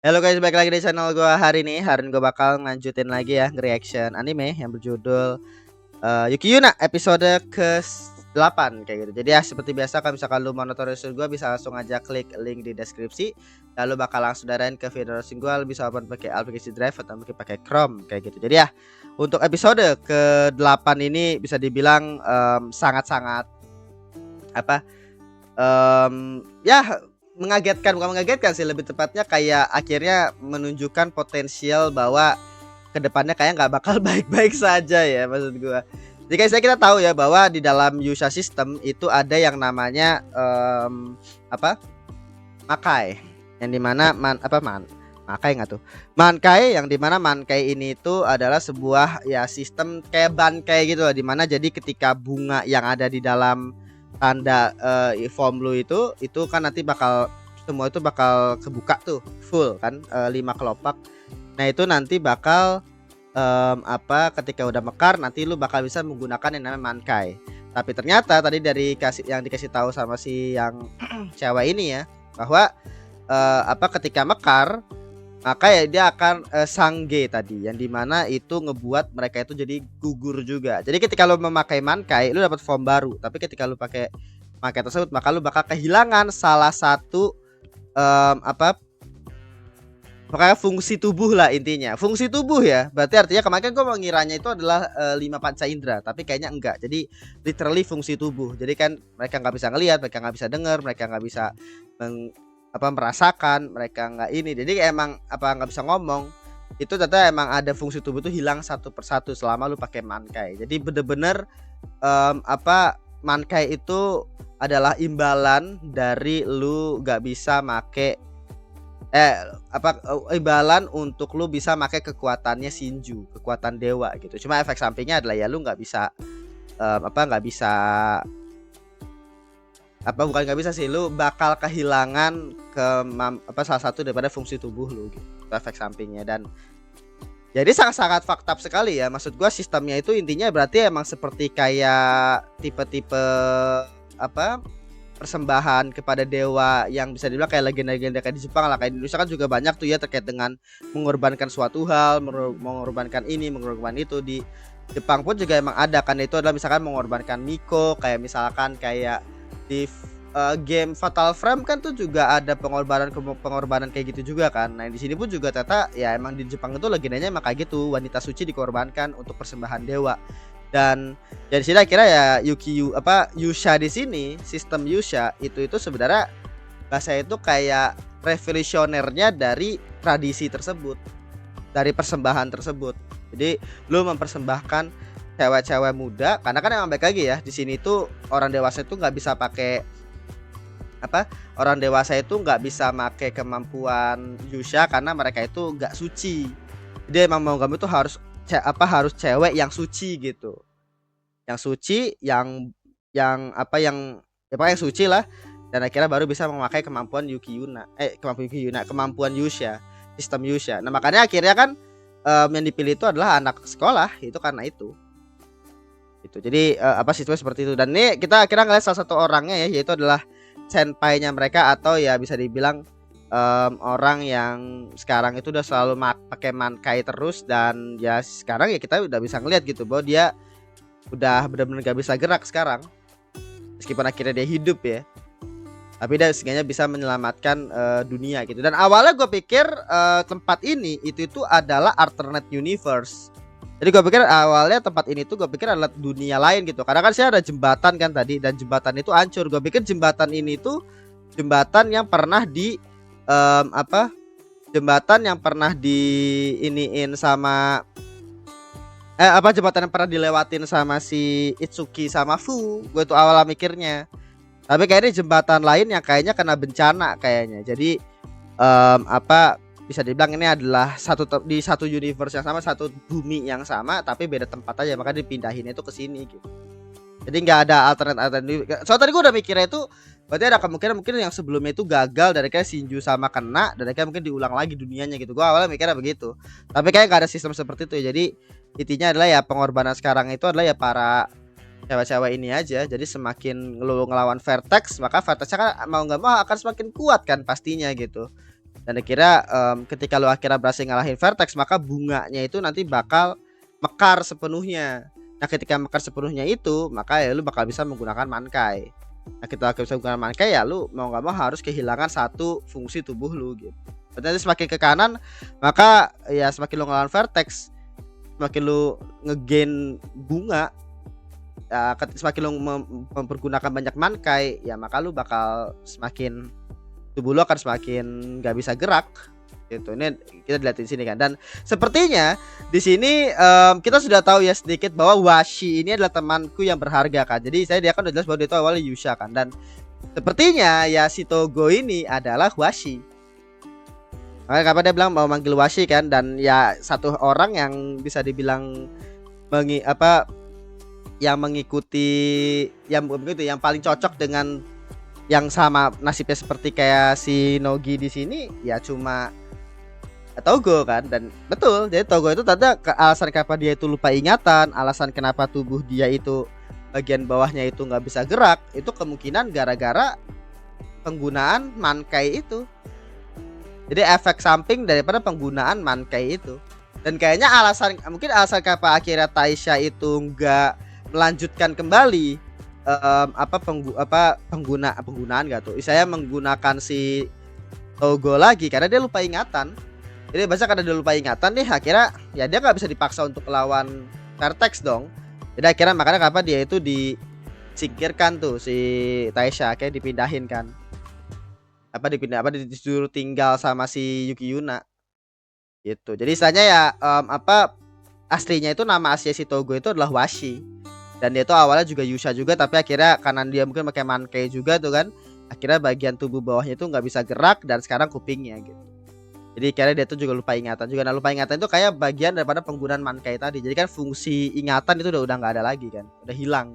Halo guys, balik lagi di channel gua hari ini. Hari ini gua bakal lanjutin lagi ya reaction anime yang berjudul Yuki Yuna episode ke-8 kayak gitu. Jadi ya seperti biasa kalau misalkan lu mau nonton reaction gua bisa langsung aja klik link di deskripsi. Lalu bakal langsung darahin ke video reaction gua, bisa open pakai aplikasi Drive atau mungkin pakai Chrome kayak gitu. Jadi ya untuk episode ke-8 ini bisa dibilang sangat-sangat apa ya mengagetkan, bukan mengagetkan sih, lebih tepatnya kayak akhirnya menunjukkan potensial bahwa kedepannya kayak nggak bakal baik-baik saja ya, maksud gua. Jadi kayak kita tahu ya bahwa di dalam Yusha system itu ada yang namanya apa Makai, yang dimana Makai nggak tuh Mankai, yang dimana Mankai ini itu adalah sebuah ya sistem kayak Bankai gitu loh, dimana jadi ketika bunga yang ada di dalam tanda form lu itu kan nanti bakal semua itu bakal kebuka tuh full kan, 5 kelopak. Nah itu nanti bakal ketika udah mekar nanti lu bakal bisa menggunakan yang namanya Mankai. Tapi ternyata tadi dari yang dikasih tahu sama si yang cewek ini ya, bahwa ketika mekar maka ya dia akan sangge tadi, yang dimana itu ngebuat mereka itu jadi gugur juga. Jadi ketika lo memakai Mankai lu dapat form baru, tapi ketika lu pakai Mankai tersebut maka lu bakal kehilangan salah satu makanya fungsi tubuh lah, intinya fungsi tubuh ya. Berarti artinya kemarin gue mengiranya itu adalah 5 panca indera, tapi kayaknya enggak. Jadi literally fungsi tubuh. Jadi kan mereka nggak bisa ngelihat, mereka nggak bisa dengar, mereka nggak bisa merasakan, mereka nggak ini, jadi emang nggak bisa ngomong. Itu ternyata emang ada fungsi tubuh tuh hilang satu persatu selama lu pakai Mankai. Jadi bener-bener Mankai itu adalah imbalan dari lu nggak bisa make imbalan untuk lu bisa make kekuatannya Shinju, kekuatan dewa gitu. Cuma efek sampingnya adalah ya lu nggak bisa nggak bisa bukan nggak bisa sih, lu bakal kehilangan salah satu daripada fungsi tubuh lu gitu, efek sampingnya. Dan jadi sangat-sangat fakta sekali ya, maksud gua sistemnya itu intinya berarti emang seperti kayak tipe-tipe persembahan kepada dewa yang bisa dibilang kayak legenda-legenda kayak di Jepang lah, kayak di Indonesia kan juga banyak tuh ya terkait dengan mengorbankan suatu hal, mengorbankan ini, mengorbankan itu. Di Jepang pun juga emang ada kan, itu adalah misalkan mengorbankan Miko, kayak misalkan kayak di game Fatal Frame kan tuh juga ada pengorbanan kayak gitu juga kan. Nah di sini pun juga ternyata ya emang di Jepang itu legendanya emang kayak gitu, wanita suci dikorbankan untuk persembahan dewa. Dan dari sini akhirnya ya Yusha di sini, sistem Yusha itu sebenarnya bahasa itu kayak revolusionernya dari tradisi tersebut, dari persembahan tersebut. Jadi lu mempersembahkan cewek-cewek muda, karena kan emang baik lagi ya di sini tuh orang dewasa itu nggak bisa pakai orang dewasa itu nggak bisa pakai kemampuan Yusha karena mereka itu nggak suci. Jadi emang mau kamu itu harus harus cewek yang suci gitu, yang suci, yang yang suci lah. Dan akhirnya baru bisa memakai kemampuan kemampuan Yusha, sistem Yusha. Nah makanya akhirnya kan yang dipilih itu adalah anak sekolah itu karena itu. Jadi situasi seperti itu. Dan ini kita akhirnya ngeliat salah satu orangnya ya, yaitu adalah senpai-nya mereka, atau ya bisa dibilang orang yang sekarang itu udah selalu pakai Mankai terus. Dan ya sekarang ya kita udah bisa ngeliat gitu bahwa dia udah benar-benar gak bisa gerak sekarang, meskipun akhirnya dia hidup ya, tapi dia setidaknya bisa menyelamatkan dunia gitu. Dan awalnya gue pikir tempat ini itu adalah alternate universe. Jadi gue pikir awalnya tempat ini tuh gue pikir adalah dunia lain gitu, karena kan sih ada jembatan kan tadi, dan jembatan itu hancur. Gue pikir jembatan ini tuh jembatan yang pernah di jembatan yang pernah di iniin sama jembatan yang pernah dilewatin sama si Itsuki sama Fu. Gue tuh awalnya mikirnya, tapi kayaknya jembatan lain yang kayaknya kena bencana kayaknya. Jadi bisa dibilang ini adalah di satu universe yang sama, satu bumi yang sama, tapi beda tempat aja, maka dipindahin itu ke sini gitu. Jadi nggak ada alternatif. Soalnya tadi gue udah mikirnya itu berarti ada kemungkinan mungkin yang sebelumnya itu gagal, dari kayak Shinju sama kena, dan kayak mungkin diulang lagi dunianya gitu. Gue awalnya mikirnya begitu, tapi kayak nggak ada sistem seperti itu ya. Jadi intinya adalah ya pengorbanan sekarang itu adalah ya para cewek-cewek ini aja. Jadi semakin lu ngelawan Vertex, maka Vertexnya kan mau nggak mau akan semakin kuat kan pastinya gitu. Dan akhirnya ketika lu akhirnya berhasil ngalahin Vertex, maka bunganya itu nanti bakal mekar sepenuhnya. Nah ketika mekar sepenuhnya itu, maka ya lu bakal bisa menggunakan Mankai. Nah kita bisa menggunakan Mankai, ya lu mau nggak mau harus kehilangan satu fungsi tubuh lu gitu. Berarti semakin ke kanan, maka ya semakin lu ngelawan Vertex, semakin lu ngegain bunga, ya, semakin lu mempergunakan banyak Mankai, ya maka lu bakal semakin, tubuh lu akan semakin nggak bisa gerak gitu. Ini kita lihat di sini kan. Dan sepertinya di sini kita sudah tahu ya sedikit bahwa Washi ini adalah temanku yang berharga kan. Jadi dia kan udah jelas bahwa dia itu awalnya Yusha kan. Dan sepertinya ya si Togo ini adalah Washi. Makanya kapan dia bilang mau manggil Washi kan. Dan ya satu orang yang bisa dibilang yang mengikuti yang begitu, yang paling cocok dengan yang sama nasibnya seperti kayak si Nogi di sini, ya cuma Togo kan. Dan betul, jadi Togo itu tadi alasan kenapa dia itu lupa ingatan, alasan kenapa tubuh dia itu bagian bawahnya itu nggak bisa gerak, itu kemungkinan gara-gara penggunaan Mankai itu. Jadi efek samping daripada penggunaan Mankai itu. Dan kayaknya mungkin alasan kenapa akhirnya Taisha itu nggak melanjutkan kembali penggunaan gak tuh, saya menggunakan si Togo lagi karena dia lupa ingatan. Jadi bahasa karena dia lupa ingatan nih, akhirnya ya dia nggak bisa dipaksa untuk lawan Vertex dong. Jadi akhirnya makanya kenapa dia itu disingkirkan tuh si Taisha, kayak dipindahin kan, disuruh tinggal sama si Yuki Yuna gitu. Jadi istilahnya ya aslinya itu, nama asli si Togo itu adalah Washi. Dan dia tuh awalnya juga Yusha juga, tapi akhirnya karena dia mungkin pakai Mankai juga tuh kan, akhirnya bagian tubuh bawahnya itu nggak bisa gerak, dan sekarang kupingnya gitu. Jadi akhirnya dia tuh juga lupa ingatan juga. Nah lupa ingatan itu kayak bagian daripada penggunaan Mankai tadi. Jadi kan fungsi ingatan itu udah nggak ada lagi kan, udah hilang.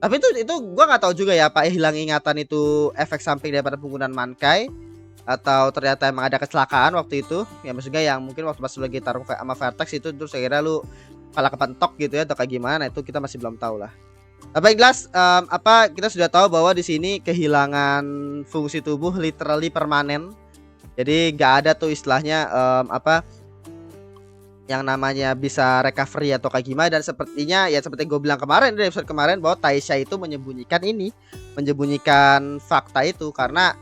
Tapi itu gua nggak tahu juga ya, Pak, hilang ingatan itu efek samping daripada penggunaan Mankai atau ternyata emang ada kecelakaan waktu itu. Ya maksudnya yang mungkin waktu pas lagi tarung sama Vertex itu, terus akhirnya lu kepala kepentok gitu ya, atau kayak gimana, itu kita masih belum tahu lah. Tapi yang jelas kita sudah tahu bahwa di sini kehilangan fungsi tubuh literally permanen. Jadi nggak ada tuh istilahnya yang namanya bisa recovery atau kayak gimana. Dan sepertinya ya seperti gue bilang kemarin di episode kemarin, bahwa Taisha itu menyembunyikan fakta itu karena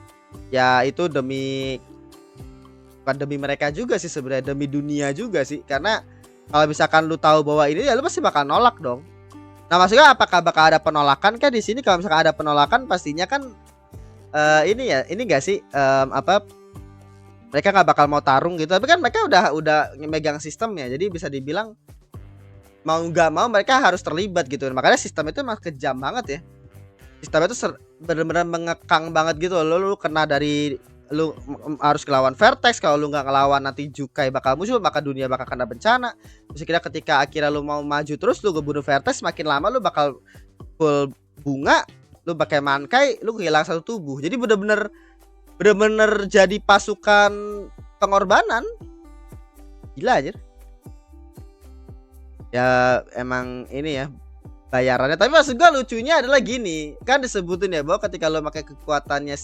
ya itu bukan demi mereka juga sih sebenarnya, demi dunia juga sih. Karena kalau misalkan lu tahu bahwa ini, ya lu pasti bakal nolak dong. Nah maksudnya apakah bakal ada penolakan kan di sini? Kalau misalkan ada penolakan, pastinya kan ini enggak sih mereka nggak bakal mau tarung gitu. Tapi kan mereka udah megang sistemnya, jadi bisa dibilang mau nggak mau mereka harus terlibat gitu. Makanya sistem itu emang kejam banget ya. Sistemnya itu benar-benar mengekang banget gitu. Lu kena dari, lu harus ngelawan Vertex. Kalau lu nggak ngelawan, nanti Jukai bakal muncul, maka dunia bakal kena bencana. Terus ketika akhirnya lu mau maju terus, lu ngebunuh Vertex, makin lama lu bakal full bunga, lu pakai Mankai, lu kehilangan satu tubuh. Jadi bener-bener jadi pasukan pengorbanan. Gila anjir. Ya emang ini ya bayarannya. Tapi maksud gue lucunya adalah gini, kan disebutin ya bahwa ketika lu pakai kekuatannya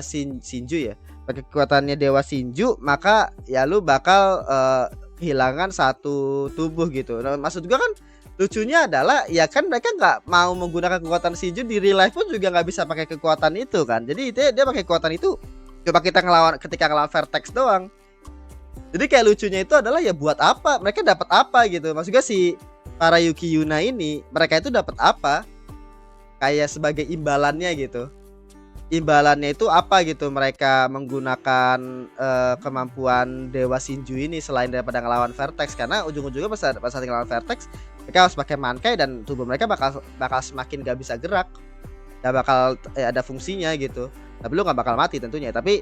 Shinju ya, pakai kekuatannya Dewa Shinju, maka ya lu bakal kehilangan satu tubuh gitu. Nah, maksud gua kan lucunya adalah ya kan mereka nggak mau menggunakan kekuatan Shinju di real life pun juga nggak bisa pakai kekuatan itu kan. Jadi dia pakai kekuatan itu coba ketika ngelawan Vertex doang. Jadi kayak lucunya itu adalah ya buat apa? Mereka dapat apa gitu? Maksudnya si para Yuki Yuna ini, mereka itu dapat apa? Kayak sebagai imbalannya gitu. Imbalannya itu apa gitu? Mereka menggunakan kemampuan Dewa Shinju ini selain daripada ngelawan Vertex, karena ujung-ujungnya pas saat ngelawan Vertex mereka harus pakai Mankai dan tubuh mereka bakal semakin gak bisa gerak, gak bakal ada fungsinya gitu. Tapi lu gak bakal mati tentunya, tapi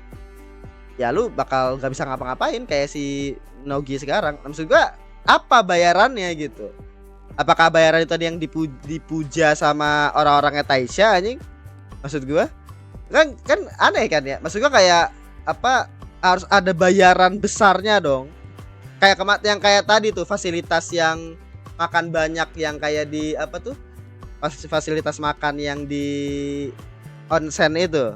ya lu bakal gak bisa ngapa-ngapain kayak si Nogi sekarang. Maksud gua apa bayarannya gitu? Apakah bayaran itu tadi yang dipuja sama orang-orangnya Taisha anjing? Maksud gua kan aneh kan ya. Maksud gua kayak apa, harus ada bayaran besarnya dong. Kayak yang kayak tadi tuh, fasilitas yang makan banyak, yang kayak di apa tuh, fasilitas makan yang di onsen itu,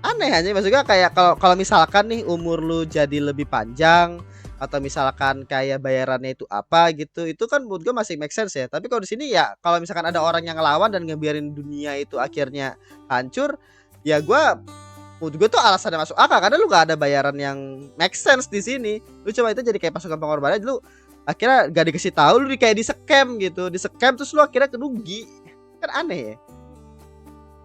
Aneh aja, maksudnya kayak kalau kalau misalkan nih umur lu jadi lebih panjang atau misalkan kayak bayarannya itu apa gitu, itu kan menurut gue masih make sense ya. Tapi kalau di sini ya kalau misalkan ada orang yang ngelawan dan ngebiarin dunia itu akhirnya hancur, ya menurut gue tuh alasannya masuk akal karena lu gak ada bayaran yang make sense di sini. Lu cuma itu jadi kayak pasukan pengorban aja, lu akhirnya gak dikasih tahu, lu kayak di scam gitu, di scam terus lu akhirnya kerugi. Kan aneh ya.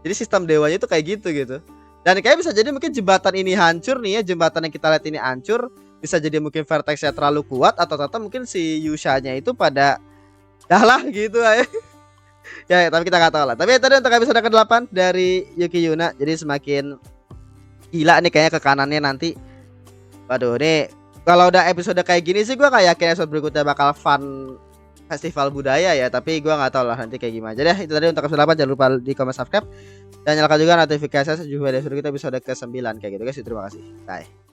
Jadi sistem dewanya itu kayak gitu. Dan kayak bisa jadi mungkin jembatan ini hancur nih ya, jembatan yang kita lihat ini hancur, bisa jadi mungkin vertexnya terlalu kuat atau ternyata mungkin si Yusha-nya itu pada dah gitu ya. Ya, tapi kita nggak tahu lah. Tapi ya, tadi untuk episode ke-8 dari Yuki Yuna, jadi semakin gila nih kayaknya ke kanannya nanti. Waduh, nih kalau udah episode kayak gini sih gue kayak yakin episode berikutnya bakal fun festival budaya ya, tapi gua nggak tahu lah nanti kayak gimana. Jadi itu tadi untuk episode 8, jangan lupa di comment, subscribe dan nyalakan juga notifikasi sejumlah video kita episode ke-9 kayak gitu guys. Terima kasih. Bye.